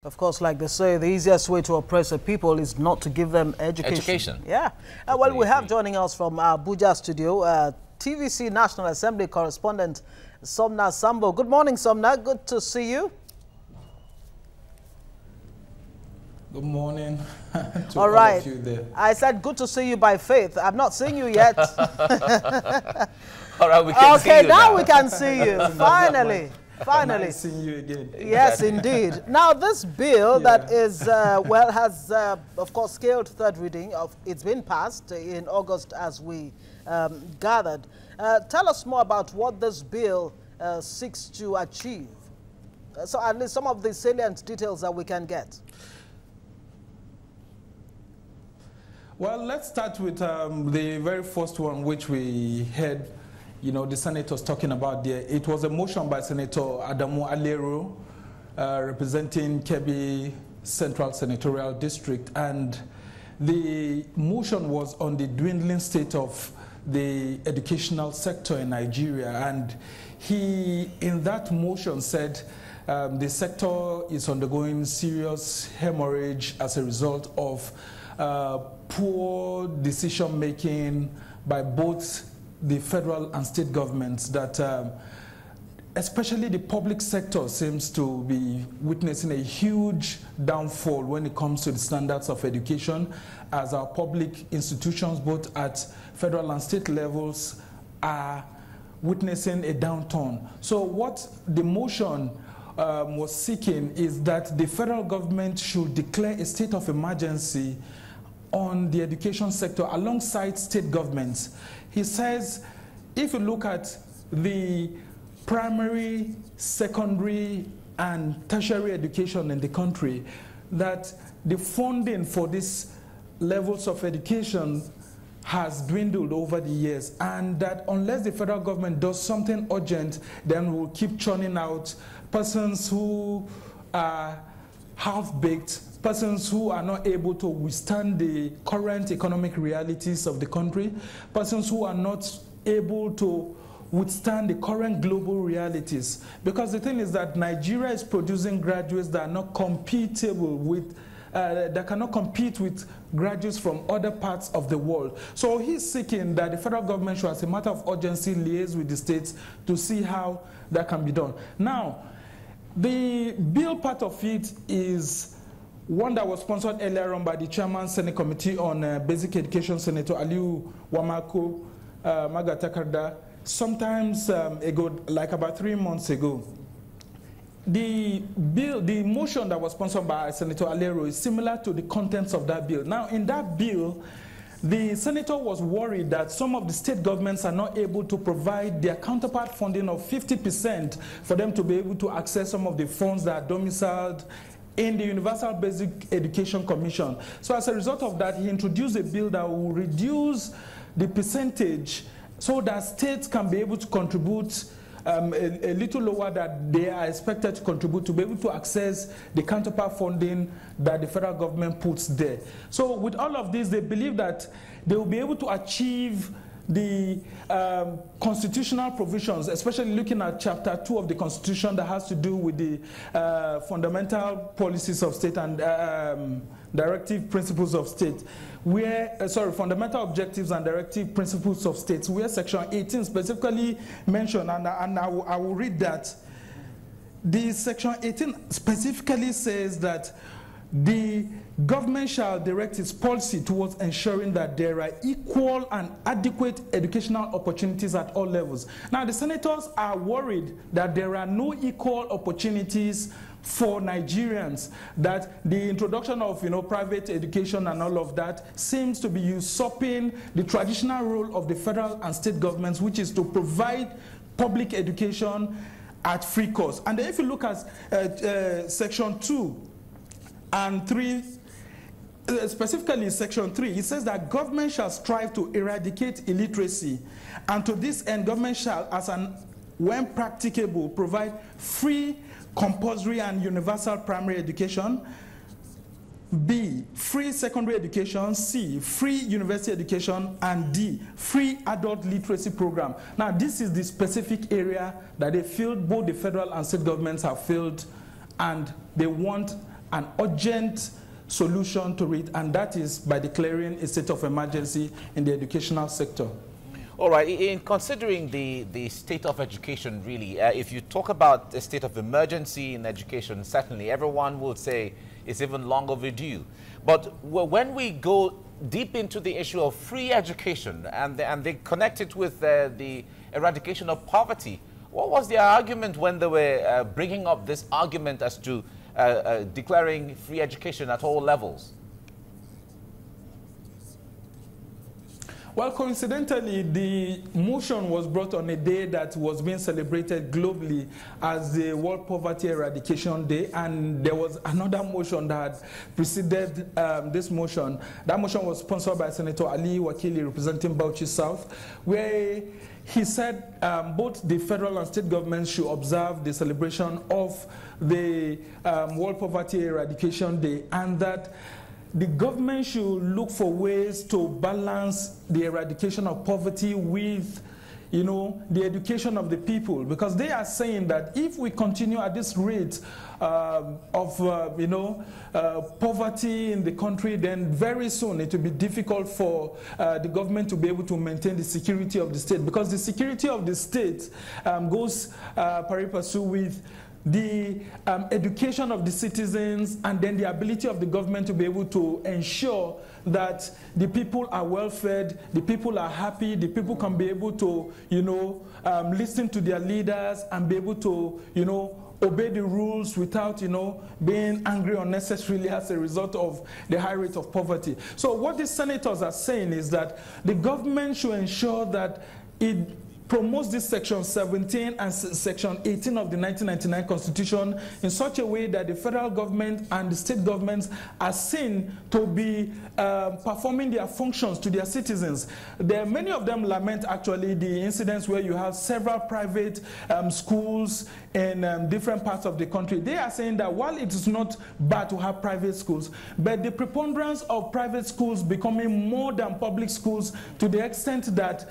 Of course, like they say, the easiest way to oppress a people is not to give them education. Yeah. Well, we have joining us from Abuja studio, TVC National Assembly correspondent Somna Sambo. Good morning, Somna. Good to see you. Good morning to all right. Of you there. I said good to see you by faith. I'm not seeing you yet. All right, we can see you now we can see you. Finally. Finally. Nice seeing you again. Yes, indeed. Now, this bill that is, has, of course, scaled third reading. It's been passed in August as we gathered. Tell us more about what this bill seeks to achieve. So at least some of the salient details that we can get. Well, let's start with the very first one, which we heard, you know, the senators talking about there. It was a motion by Senator Adamu Alero, representing Kebbi Central Senatorial District, and the motion was on the dwindling state of the educational sector in Nigeria. And he, in that motion, said the sector is undergoing serious hemorrhage as a result of poor decision-making by both the federal and state governments, that especially the public sector seems to be witnessing a huge downfall when it comes to the standards of education, as our public institutions, both at federal and state levels, are witnessing a downturn. So what the motion was seeking is that the federal government should declare a state of emergency on the education sector alongside state governments. He says, if you look at the primary, secondary, and tertiary education in the country, that the funding for these levels of education has dwindled over the years, and that unless the federal government does something urgent, then we'll keep churning out persons who are half-baked, persons who are not able to withstand the current economic realities of the country, persons who are not able to withstand the current global realities. Because the thing is that Nigeria is producing graduates that are not compatible with, that cannot compete with graduates from other parts of the world. So he's seeking that the federal government should, as a matter of urgency, liaise with the states to see how that can be done. Now, the bill part of it is one that was sponsored earlier on by the Chairman Senate Committee on Basic Education, Senator Aliu Wamako Magatakarda, sometimes ago, like about 3 months ago. The bill, the motion that was sponsored by Senator Alero is similar to the contents of that bill. Now, in that bill, the senator was worried that some of the state governments are not able to provide their counterpart funding of 50% for them to be able to access some of the funds that are domiciled in the Universal Basic Education Commission. So as a result of that, he introduced a bill that will reduce the percentage so that states can be able to contribute a little lower that they are expected to contribute to be able to access the counterpart funding that the federal government puts there. So with all of this, they believe that they will be able to achieve the constitutional provisions, especially looking at Chapter 2 of the Constitution that has to do with the fundamental policies of state and directive principles of state, where, fundamental objectives and directive principles of states, where Section 18 specifically mentioned, and I will read that. The Section 18 specifically says that the government shall direct its policy towards ensuring that there are equal and adequate educational opportunities at all levels. Now, the senators are worried that there are no equal opportunities for Nigerians, that the introduction of, private education and all of that seems to be usurping the traditional role of the federal and state governments, which is to provide public education at free cost. And if you look at Section 2 and 3, specifically Section 3, it says that government shall strive to eradicate illiteracy, and to this end, government shall, when practicable, provide free, compulsory, and universal primary education. B, free secondary education. C, free university education. And D, free adult literacy program. Now, this is the specific area that they feel both the federal and state governments have failed, and they want an urgent solution to it, and that is by declaring a state of emergency in the educational sector. All right, in considering the state of education, really, if you talk about a state of emergency in education, certainly everyone will say it's even long overdue. But when we go deep into the issue of free education and they connect it with the eradication of poverty, what was their argument when they were bringing up this argument as to declaring free education at all levels? Well, coincidentally, the motion was brought on a day that was being celebrated globally as the World Poverty Eradication Day, and there was another motion that had preceded this motion. That motion was sponsored by Senator Ali Wakili, representing Bauchi South, where he said both the federal and state governments should observe the celebration of the World Poverty Eradication Day, and that the government should look for ways to balance the eradication of poverty with, you know, the education of the people, because they are saying that if we continue at this rate of poverty in the country, then very soon it will be difficult for the government to be able to maintain the security of the state, because the security of the state goes pari passu with the education of the citizens, and then the ability of the government to be able to ensure that the people are well fed, the people are happy, the people can be able to, you know, listen to their leaders and be able to, you know, obey the rules without, you know, being angry unnecessarily as a result of the high rate of poverty. So what the senators are saying is that the government should ensure that it promotes this Section 17 and Section 18 of the 1999 Constitution in such a way that the federal government and the state governments are seen to be performing their functions to their citizens. Many of them lament actually the incidents where you have several private schools in different parts of the country. They are saying that while it is not bad to have private schools, but the preponderance of private schools becoming more than public schools to the extent that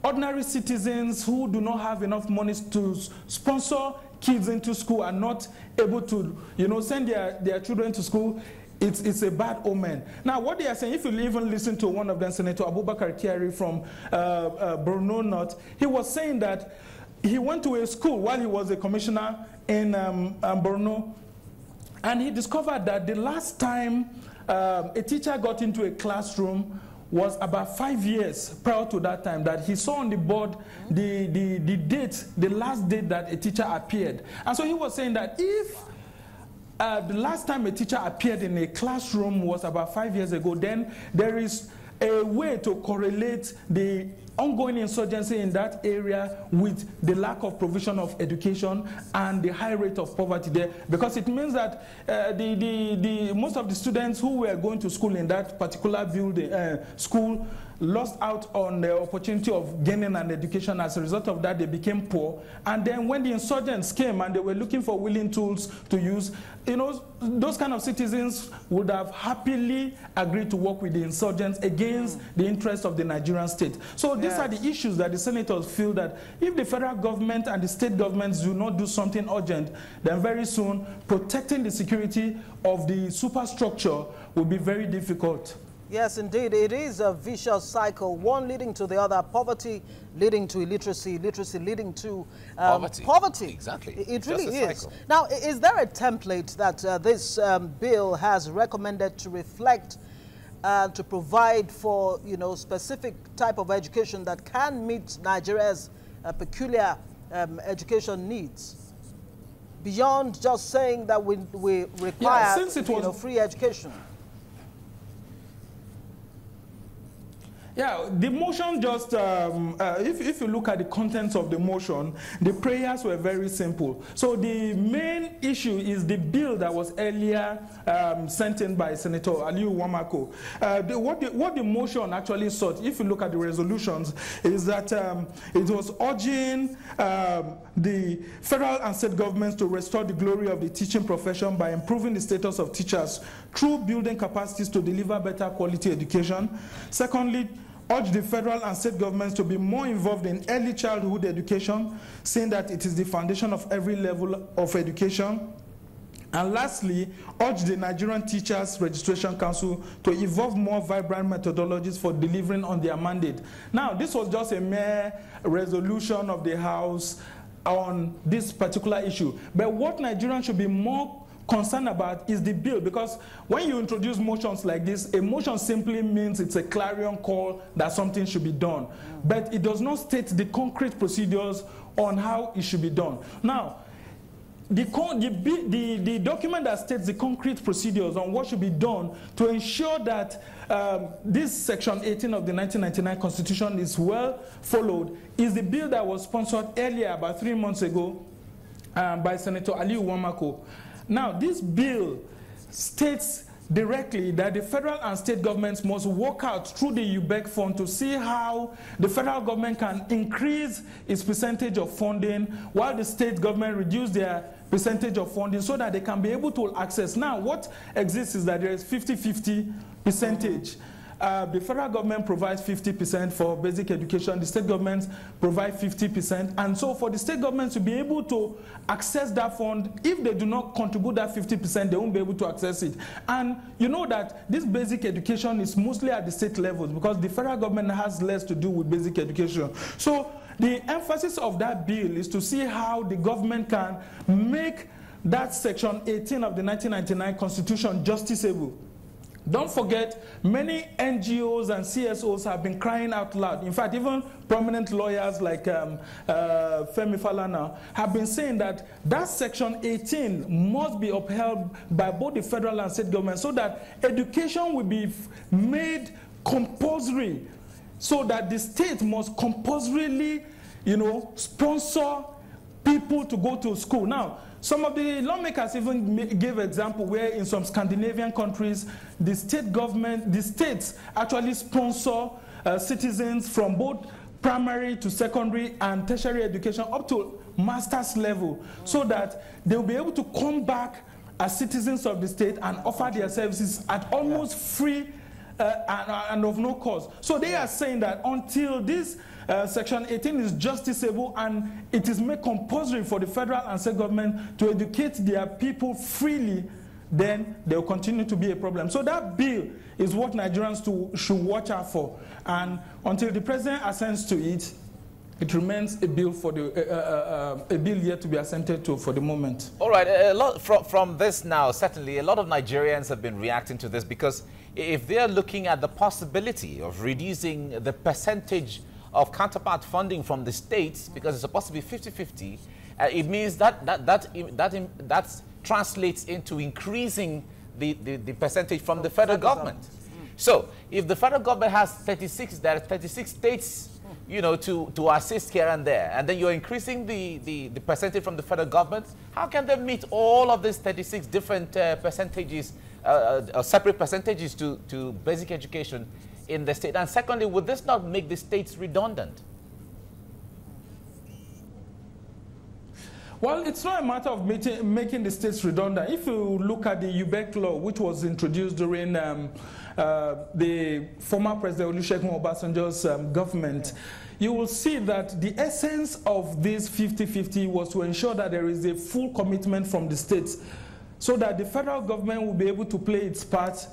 ordinary citizens who do not have enough money to sponsor kids into school are not able to, you know, send their children to school. It's a bad omen. Now, what they are saying, if you even listen to one of them, Senator Abubakar Kyari from Borno North, he was saying that he went to a school while he was a commissioner in Borno, and he discovered that the last time a teacher got into a classroom was about 5 years prior to that time, that he saw on the board the date, the last date that a teacher appeared. And so he was saying that if the last time a teacher appeared in a classroom was about 5 years ago, then there is a way to correlate the ongoing insurgency in that area with the lack of provision of education and the high rate of poverty there, because it means that most of the students who were going to school in that particular building, school, lost out on the opportunity of gaining an education. As a result of that, they became poor. And then when the insurgents came and they were looking for willing tools to use, you know, those kind of citizens would have happily agreed to work with the insurgents against the interests of the Nigerian state. So these are the issues that the senators feel that if the federal government and the state governments do not do something urgent, then very soon protecting the security of the superstructure will be very difficult. Yes, indeed. It is a vicious cycle, one leading to the other. Poverty leading to illiteracy, illiteracy leading to poverty. Exactly. It really is. Now, is there a template that this bill has recommended to reflect, to provide for, you know, specific type of education that can meet Nigeria's peculiar education needs, beyond just saying that we require free education? Yeah, the motion just, if you look at the contents of the motion, the prayers were very simple. So the main issue is the bill that was earlier sent in by Senator Aliyu Wamako. What the motion actually sought, if you look at the resolutions, is that it was urging the federal and state governments to restore the glory of the teaching profession by improving the status of teachers through building capacities to deliver better quality education. Secondly, urge the federal and state governments to be more involved in early childhood education, saying that it is the foundation of every level of education. And lastly, urge the Nigerian Teachers Registration Council to evolve more vibrant methodologies for delivering on their mandate. Now, this was just a mere resolution of the House on this particular issue. But what Nigerians should be more concerned about is the bill, because when you introduce motions like this, a motion simply means it's a clarion call that something should be done. But it does not state the concrete procedures on how it should be done. Now, the document that states the concrete procedures on what should be done to ensure that this Section 18 of the 1999 Constitution is well followed is the bill that was sponsored earlier, about 3 months ago, by Senator Aliyu Wamako. Now, this bill states directly that the federal and state governments must work out through the UBEC fund to see how the federal government can increase its percentage of funding while the state government reduce their percentage of funding so that they can be able to access. Now, what exists is that there is 50-50 percentage. The federal government provides 50% for basic education, the state governments provide 50%, and so for the state governments to be able to access that fund, if they do not contribute that 50%, they won't be able to access it. And you know that this basic education is mostly at the state levels because the federal government has less to do with basic education. So the emphasis of that bill is to see how the government can make that Section 18 of the 1999 Constitution justiciable. Don't forget, many NGOs and CSOs have been crying out loud. In fact, even prominent lawyers like Femi Falana have been saying that that Section 18 must be upheld by both the federal and state government so that education will be made compulsory, so that the state must compulsorily, sponsor people to go to school. Now, some of the lawmakers even gave example where in some Scandinavian countries, the states actually sponsor citizens from both primary to secondary and tertiary education up to master's level so that they'll be able to come back as citizens of the state and offer their services at almost free and of no cost. So they are saying that until this Section 18 is justiciable and it is made compulsory for the federal and state government to educate their people freely, then there will continue to be a problem. So that bill is what Nigerians should watch out for. And until the president assents to it, it remains a bill for the a bill yet to be assented to for the moment. All right, a lot from this now. Certainly, a lot of Nigerians have been reacting to this because if they are looking at the possibility of reducing the percentage of counterpart funding from the states, because it's supposed to be 50-50, it means that translates into increasing the percentage from the federal government. So if the federal government has 36, there are 36 states, to assist here and there, and then you're increasing the percentage from the federal government, how can they meet all of these 36 different percentages, separate percentages to basic education in the state? And secondly, would this not make the states redundant? Well, it's not a matter of making the states redundant. If you look at the UBEC law, which was introduced during the former President Olusegun Obasanjo's government, you will see that the essence of this 50-50 was to ensure that there is a full commitment from the states so that the federal government will be able to play its part.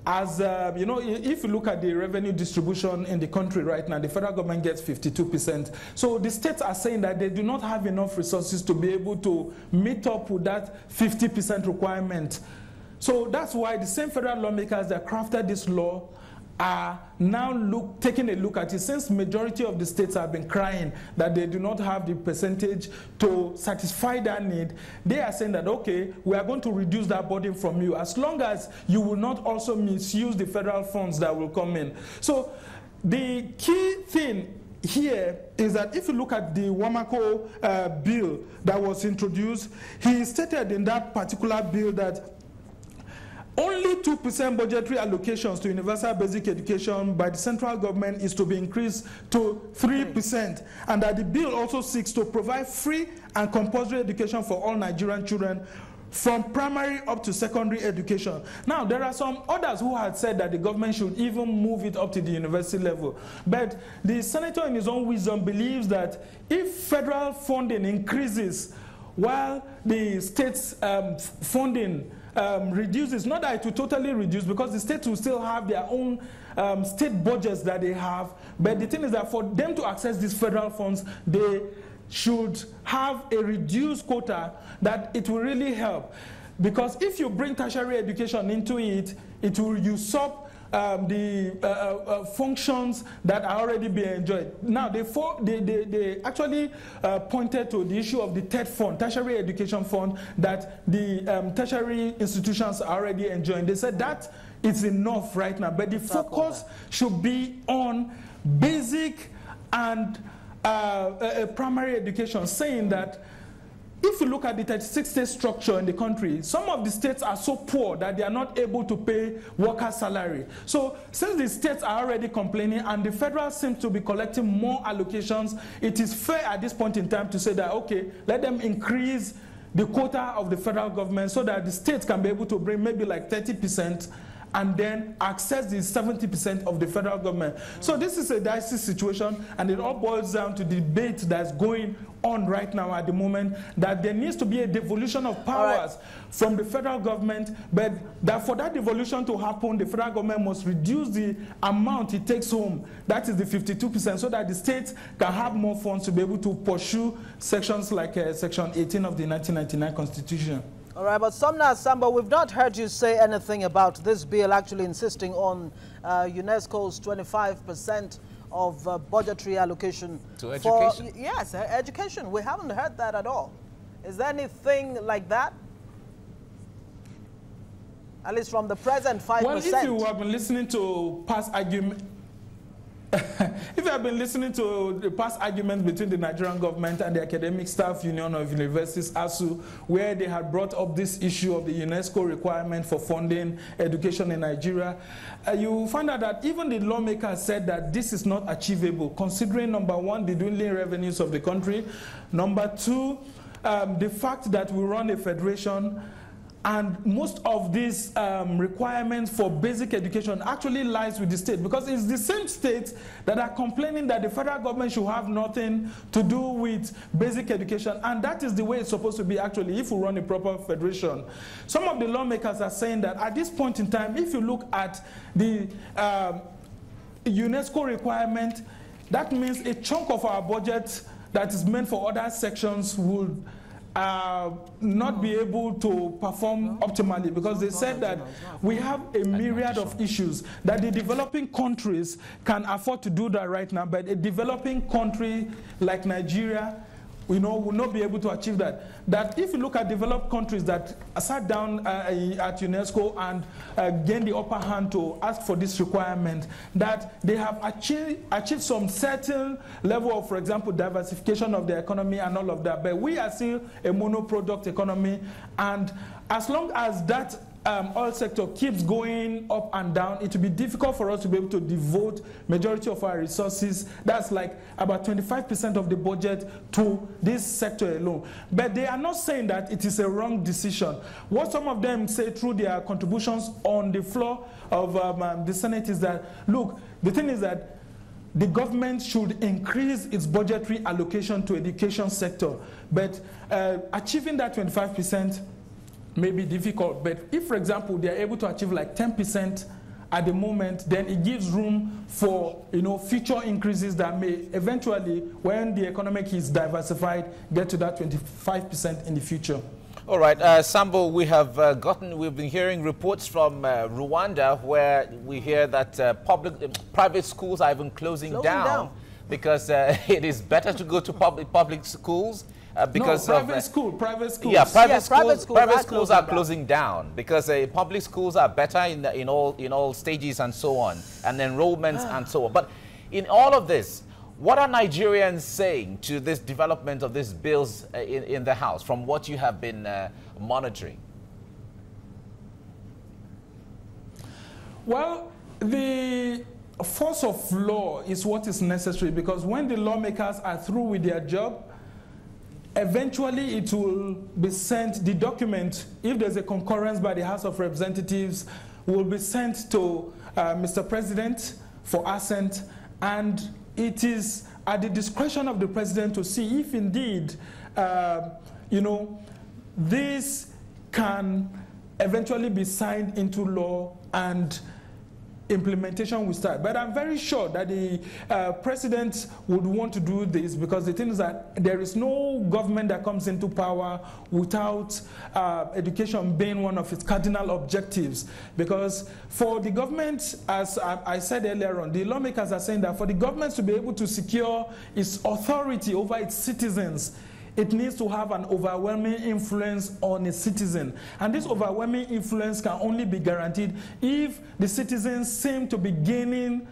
As if you look at the revenue distribution in the country right now, the federal government gets 52%. So the states are saying that they do not have enough resources to be able to meet up with that 50% requirement. So that's why the same federal lawmakers that crafted this law are now taking a look at it. Since majority of the states have been crying that they do not have the percentage to satisfy that need, they are saying that, okay, we are going to reduce that burden from you as long as you will not also misuse the federal funds that will come in. So the key thing here is that if you look at the Wamako bill that was introduced, he stated in that particular bill that only 2% budgetary allocations to universal basic education by the central government is to be increased to 3%, and that the bill also seeks to provide free and compulsory education for all Nigerian children from primary up to secondary education. Now, there are some others who had said that the government should even move it up to the university level. But the senator in his own wisdom believes that if federal funding increases while the state's funding reduces, not that it will totally reduce, because the states will still have their own state budgets that they have, but the thing is that for them to access these federal funds, they should have a reduced quota, that it will really help. Because if you bring tertiary education into it, it will usurp the functions that are already being enjoyed. Now, they actually pointed to the issue of the TED fund, tertiary education fund, that the tertiary institutions are already enjoying. They said that it's enough right now, but the focus should be on basic and primary education, saying that if you look at the 36-state structure in the country, some of the states are so poor that they are not able to pay workers' salary. So since the states are already complaining and the federal seems to be collecting more allocations, it is fair at this point in time to say that, okay, let them increase the quota of the federal government so that the states can be able to bring maybe like 30% and then access the 70% of the federal government. So this is a dicey situation, and it all boils down to the debate that's going on right now at the moment, that there needs to be a devolution of powers from the federal government, but that for that devolution to happen, the federal government must reduce the amount it takes home, that is the 52%, so that the states can have more funds to be able to pursue sections like Section 18 of the 1999 Constitution. All right, but Somna Sambo, we've not heard you say anything about this bill actually insisting on UNESCO's 25% of budgetary allocation to education. Yes, education. We haven't heard that at all. Is there anything like that? At least from the present 5%. Well, if you have been listening to past arguments, if you have been listening to the past arguments between the Nigerian government and the Academic Staff Union of Universities, ASU, where they had brought up this issue of the UNESCO requirement for funding education in Nigeria, you find out that even the lawmakers said that this is not achievable, considering, number one, the dwindling revenues of the country, number two, the fact that we run a federation, and most of these requirements for basic education actually lies with the state, because it's the same states that are complaining that the federal government should have nothing to do with basic education, and that is the way it's supposed to be actually if we run a proper federation. Some of the lawmakers are saying that at this point in time, if you look at the UNESCO requirement, that means a chunk of our budget that is meant for other sections would not be able to perform optimally, because they said that we have a myriad of issues that the developing countries can afford to do that right now, but a developing country like Nigeria, will not be able to achieve that. That if you look at developed countries that sat down at UNESCO and gained the upper hand to ask for this requirement, that they have achieved some certain level of, for example, diversification of the economy and all of that. But we are still a monoproduct economy, and as long as that oil sector keeps going up and down, it will be difficult for us to be able to devote majority of our resources, that's like about 25% of the budget, to this sector alone. But they are not saying that it is a wrong decision. What some of them say through their contributions on the floor of the Senate is that, look, the thing is that the government should increase its budgetary allocation to education sector, but achieving that 25% may be difficult. But if, for example, they are able to achieve like 10% at the moment, then it gives room for future increases that may eventually, when the economic is diversified, get to that 25% in the future. All right, Sambo, we've been hearing reports from Rwanda, where we hear that private schools are even closing down because it is better to go to public schools. Because private schools. Yeah, private schools are closing down because public schools are better in all stages and so on, and enrollments and so on. But in all of this, what are Nigerians saying to this development of these bills in the House, from what you have been monitoring? Well, the force of law is what is necessary, because when the lawmakers are through with their job, eventually it will be sent, the document, if there's a concurrence by the House of Representatives, will be sent to Mr. President for assent, and it is at the discretion of the President to see if indeed you know, this can eventually be signed into law and implementation will start. But I'm very sure that the president would want to do this, because the thing is that there is no government that comes into power without education being one of its cardinal objectives. Because for the government, as I said earlier on, the lawmakers are saying that for the government to be able to secure its authority over its citizens, it needs to have an overwhelming influence on a citizen. And this overwhelming influence can only be guaranteed if the citizens seem to be gaining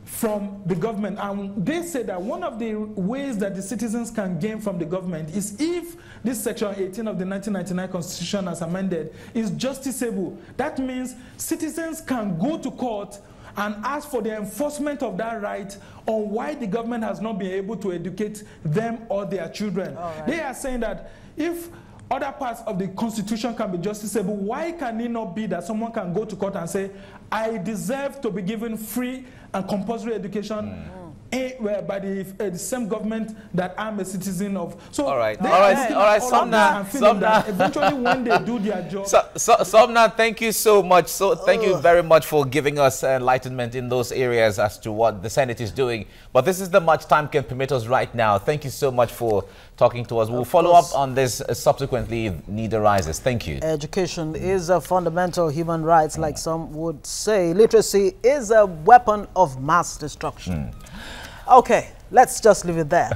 from the government. And they say that one of the ways that the citizens can gain from the government is if this Section 18 of the 1999 Constitution as amended is justiciable. That means citizens can go to court and ask for the enforcement of that right on why the government has not been able to educate them or their children. Right. They are saying that if other parts of the Constitution can be justiciable, why can it not be that someone can go to court and say, I deserve to be given free and compulsory education by the same government that I'm a citizen of? So all right, Somna. Eventually, when they do their job. Somna, thank you so much. Thank you very much for giving us enlightenment in those areas as to what the Senate is doing. But this is the much time can permit us right now. Thank you so much for talking to us. We'll follow up on this subsequently if need arises. Thank you. Education is a fundamental human right, like some would say. Literacy is a weapon of mass destruction. Okay, let's just leave it there.